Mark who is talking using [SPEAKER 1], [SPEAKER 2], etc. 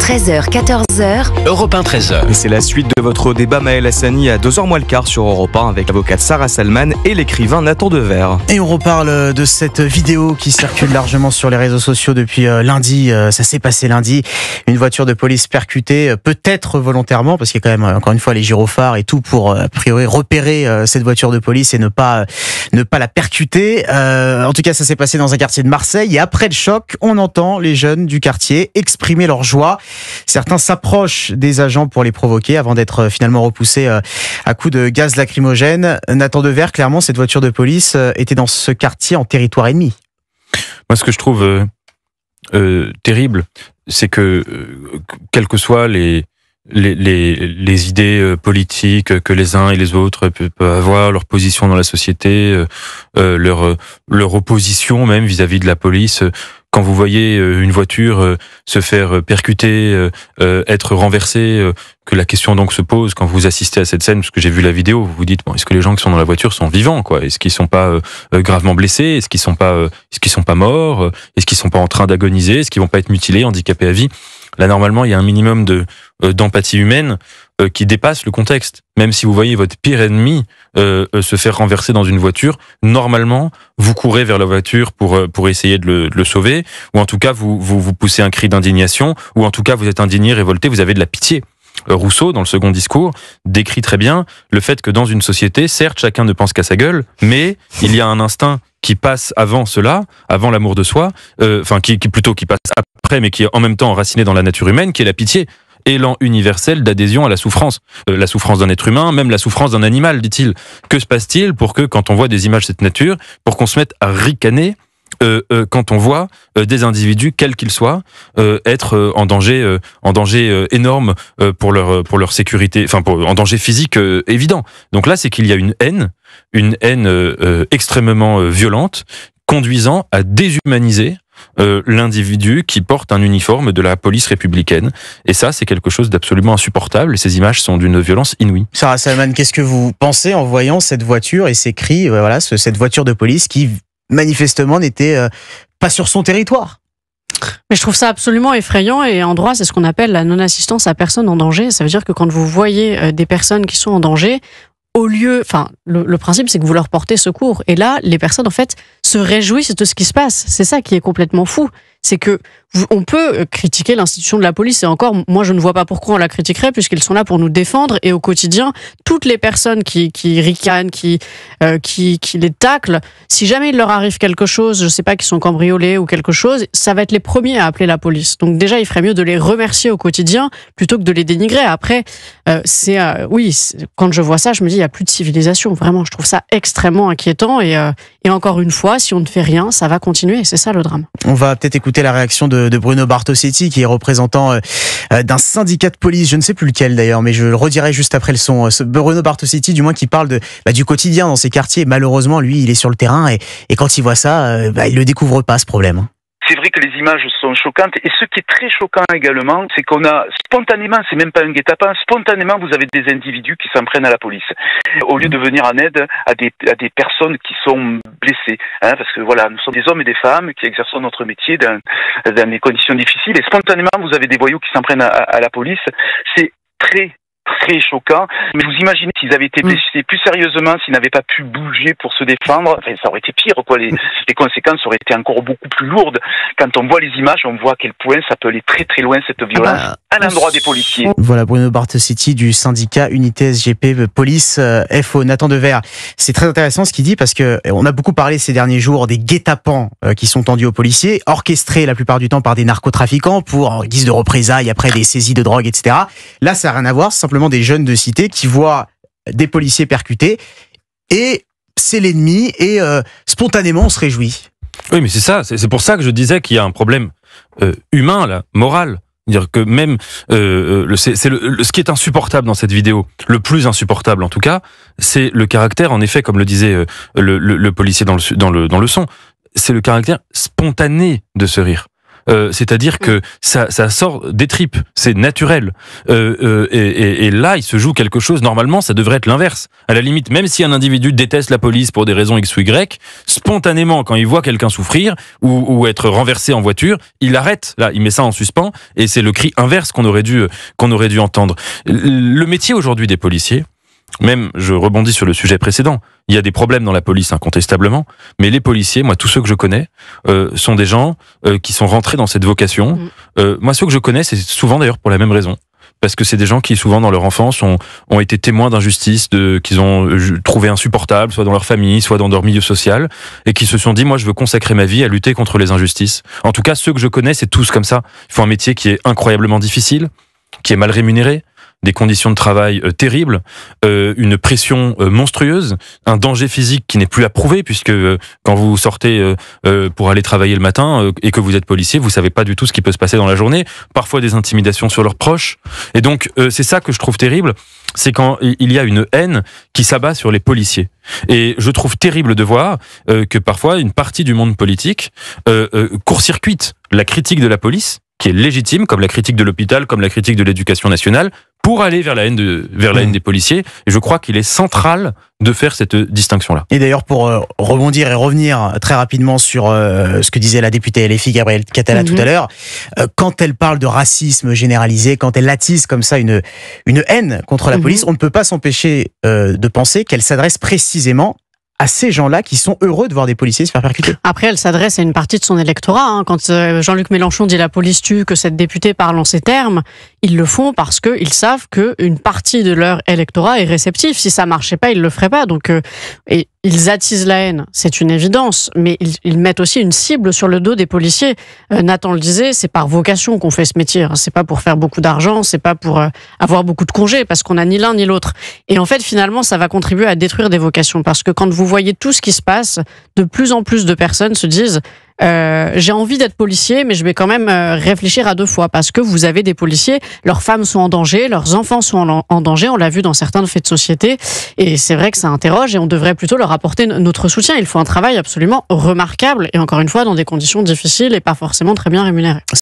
[SPEAKER 1] 13h, 14h.
[SPEAKER 2] Europe 1, 13h.
[SPEAKER 3] Et c'est la suite de votre débat Maël Hassani à 2h moins le quart sur Europe 1 avec l'avocate Sarah Salman et l'écrivain Nathan Dever.
[SPEAKER 4] Et on reparle de cette vidéo qui circule largement sur les réseaux sociaux depuis lundi. Ça s'est passé lundi. Une voiture de police percutée, peut-être volontairement, parce qu'il y a quand même, encore une fois, les gyrophares et tout pour, a priori, repérer cette voiture de police et ne pas la percuter. En tout cas, ça s'est passé dans un quartier de Marseille. Et après le choc, on entend les jeunes du quartier exprimer leur joie. Certains s'approchent des agents pour les provoquer avant d'être finalement repoussés à coups de gaz lacrymogène. Nathan Dever, clairement, cette voiture de police était dans ce quartier en territoire ennemi.
[SPEAKER 5] Moi, ce que je trouve terrible, c'est que quelles que soient les idées politiques que les uns et les autres peuvent avoir, leur position dans la société, leur opposition même vis-à-vis de la police, quand vous voyez une voiture se faire percuter, être renversée, que la question donc se pose quand vous assistez à cette scène, parce que j'ai vu la vidéo, vous vous dites bon, est-ce que les gens qui sont dans la voiture sont vivants, quoi? Est-ce qu'ils sont pas gravement blessés? Est-ce qu'ils sont pas morts? Est-ce qu'ils sont pas en train d'agoniser? Est-ce qu'ils vont pas être mutilés, handicapés à vie? Là, normalement, il y a un minimum d'empathie humaine qui dépasse le contexte. Même si vous voyez votre pire ennemi se faire renverser dans une voiture, normalement, vous courez vers la voiture pour essayer de le sauver, ou en tout cas, vous poussez un cri d'indignation, ou en tout cas, vous êtes indigné, révolté, vous avez de la pitié. Rousseau, dans le second discours, décrit très bien le fait que dans une société, certes, chacun ne pense qu'à sa gueule, mais il y a un instinct qui passe avant cela, avant l'amour de soi, qui passe après, mais qui est en même temps enraciné dans la nature humaine, qui est la pitié. Élan universel d'adhésion à la souffrance d'un être humain, même la souffrance d'un animal, dit-il. Que se passe-t-il pour que, quand on voit des images de cette nature, pour qu'on se mette à ricaner quand on voit des individus, quels qu'ils soient, être en danger énorme pour leur sécurité, en danger physique évident. Donc là, c'est qu'il y a une haine extrêmement violente, conduisant à déshumaniser l'individu qui porte un uniforme de la police républicaine. Et ça, c'est quelque chose d'absolument insupportable. Et ces images sont d'une violence inouïe.
[SPEAKER 4] Sarah Salman, qu'est-ce que vous pensez en voyant cette voiture et ces cris, cette voiture de police qui manifestement n'était pas sur son territoire?
[SPEAKER 6] Mais je trouve ça absolument effrayant, et en droit, c'est ce qu'on appelle la non-assistance à personne en danger. Ça veut dire que quand vous voyez des personnes qui sont en danger, le principe, c'est que vous leur portez secours. Et là, les personnes, en fait, se réjouissent de ce qui se passe. C'est ça qui est complètement fou. C'est que on peut critiquer l'institution de la police, et encore, moi, je ne vois pas pourquoi on la critiquerait, puisqu'ils sont là pour nous défendre, et au quotidien, toutes les personnes qui ricanent, qui les taclent, si jamais il leur arrive quelque chose, je sais pas, qu'ils sont cambriolés ou quelque chose, ça va être les premiers à appeler la police. Donc déjà, il ferait mieux de les remercier au quotidien, plutôt que de les dénigrer. Après, quand je vois ça, je me dis, il y a plus de civilisation. Vraiment, je trouve ça extrêmement inquiétant, et encore une fois, si on ne fait rien, ça va continuer, et c'est ça le drame.
[SPEAKER 4] On va peut-être écouter la réaction de Bruno Bartosetti, qui est représentant d'un syndicat de police, je ne sais plus lequel d'ailleurs, mais je le redirai juste après le son. Bruno Bartosetti, du moins, qui parle du quotidien dans ces quartiers. Malheureusement, lui, il est sur le terrain, et quand il voit ça, il le découvre pas, ce problème.
[SPEAKER 7] C'est vrai que les images sont choquantes, et ce qui est très choquant également, c'est qu'on a spontanément, c'est même pas un guet-apens, spontanément vous avez des individus qui s'en prennent à la police, au lieu de venir en aide à des personnes qui sont blessées, parce que voilà, nous sommes des hommes et des femmes qui exerçons notre métier dans des conditions difficiles, et spontanément vous avez des voyous qui s'en prennent à la police. C'est très choquant, mais vous imaginez s'ils avaient été blessés plus sérieusement, s'ils n'avaient pas pu bouger pour se défendre, ça aurait été pire, quoi. Les conséquences auraient été encore beaucoup plus lourdes. Quand on voit les images, on voit à quel point ça peut aller très très loin, cette violence, à l'endroit des policiers.
[SPEAKER 4] Voilà, Bruno Bartosetti du syndicat Unité SGP Police FO. Nathan Dever, c'est très intéressant ce qu'il dit, parce que on a beaucoup parlé ces derniers jours des guet-apens qui sont tendus aux policiers, orchestrés la plupart du temps par des narcotrafiquants en guise de représailles après des saisies de drogue, etc. Là, ça n'a rien à voir, c'est simplement des jeunes de cité qui voient des policiers percutés, et c'est l'ennemi, et spontanément on se réjouit.
[SPEAKER 5] Oui, mais c'est ça, c'est pour ça que je disais qu'il y a un problème humain, là, moral. Dire que même ce qui est insupportable dans cette vidéo, le plus insupportable en tout cas, c'est le caractère, en effet, comme le disait le policier dans le son, c'est le caractère spontané de ce rire. C'est-à-dire que ça sort des tripes, c'est naturel. Et là, il se joue quelque chose. Normalement, ça devrait être l'inverse. À la limite, même si un individu déteste la police pour des raisons X ou Y, spontanément, quand il voit quelqu'un souffrir ou être renversé en voiture, il arrête. Là, il met ça en suspens. Et c'est le cri inverse qu'on aurait dû entendre. Le métier aujourd'hui des policiers, même, je rebondis sur le sujet précédent, il y a des problèmes dans la police, incontestablement, mais les policiers, moi, tous ceux que je connais, sont des gens qui sont rentrés dans cette vocation. Moi, ceux que je connais, c'est souvent d'ailleurs pour la même raison. Parce que c'est des gens qui, souvent, dans leur enfance, ont été témoins d'injustices qu'ils ont trouvé insupportables, soit dans leur famille, soit dans leur milieu social, et qui se sont dit, moi, je veux consacrer ma vie à lutter contre les injustices. En tout cas, ceux que je connais, c'est tous comme ça. Ils font un métier qui est incroyablement difficile, qui est mal rémunéré, des conditions de travail terribles, une pression monstrueuse, un danger physique qui n'est plus à prouver, puisque quand vous sortez pour aller travailler le matin et que vous êtes policier, vous savez pas du tout ce qui peut se passer dans la journée, parfois des intimidations sur leurs proches. Et donc, c'est ça que je trouve terrible, c'est quand il y a une haine qui s'abat sur les policiers. Et je trouve terrible de voir que parfois, une partie du monde politique court-circuite la critique de la police, qui est légitime, comme la critique de l'hôpital, comme la critique de l'éducation nationale, pour aller vers la haine des policiers. Et je crois qu'il est central de faire cette distinction-là.
[SPEAKER 4] Et d'ailleurs, pour rebondir et revenir très rapidement sur ce que disait la députée LFI Gabrielle Catala tout à l'heure, quand elle parle de racisme généralisé, quand elle attise comme ça une haine contre la police, on ne peut pas s'empêcher de penser qu'elle s'adresse précisément à ces gens-là qui sont heureux de voir des policiers se faire percuter.
[SPEAKER 6] Après, elle s'adresse à une partie de son électorat. Quand Jean-Luc Mélenchon dit « la police tue », que cette députée parle en ces termes, ils le font parce qu'ils savent qu'une partie de leur électorat est réceptif. Si ça marchait pas, ils le feraient pas. Donc, et ils attisent la haine, c'est une évidence, mais ils mettent aussi une cible sur le dos des policiers. Nathan le disait, c'est par vocation qu'on fait ce métier. C'est pas pour faire beaucoup d'argent, c'est pas pour avoir beaucoup de congés, parce qu'on n'a ni l'un ni l'autre. Et en fait, finalement, ça va contribuer à détruire des vocations, parce que quand vous voyez tout ce qui se passe, de plus en plus de personnes se disent j'ai envie d'être policier, mais je vais quand même réfléchir à deux fois, parce que vous avez des policiers, leurs femmes sont en danger, leurs enfants sont en danger, on l'a vu dans certains faits de société, et c'est vrai que ça interroge, et on devrait plutôt leur apporter notre soutien. Il faut un travail absolument remarquable, et encore une fois, dans des conditions difficiles et pas forcément très bien rémunérées.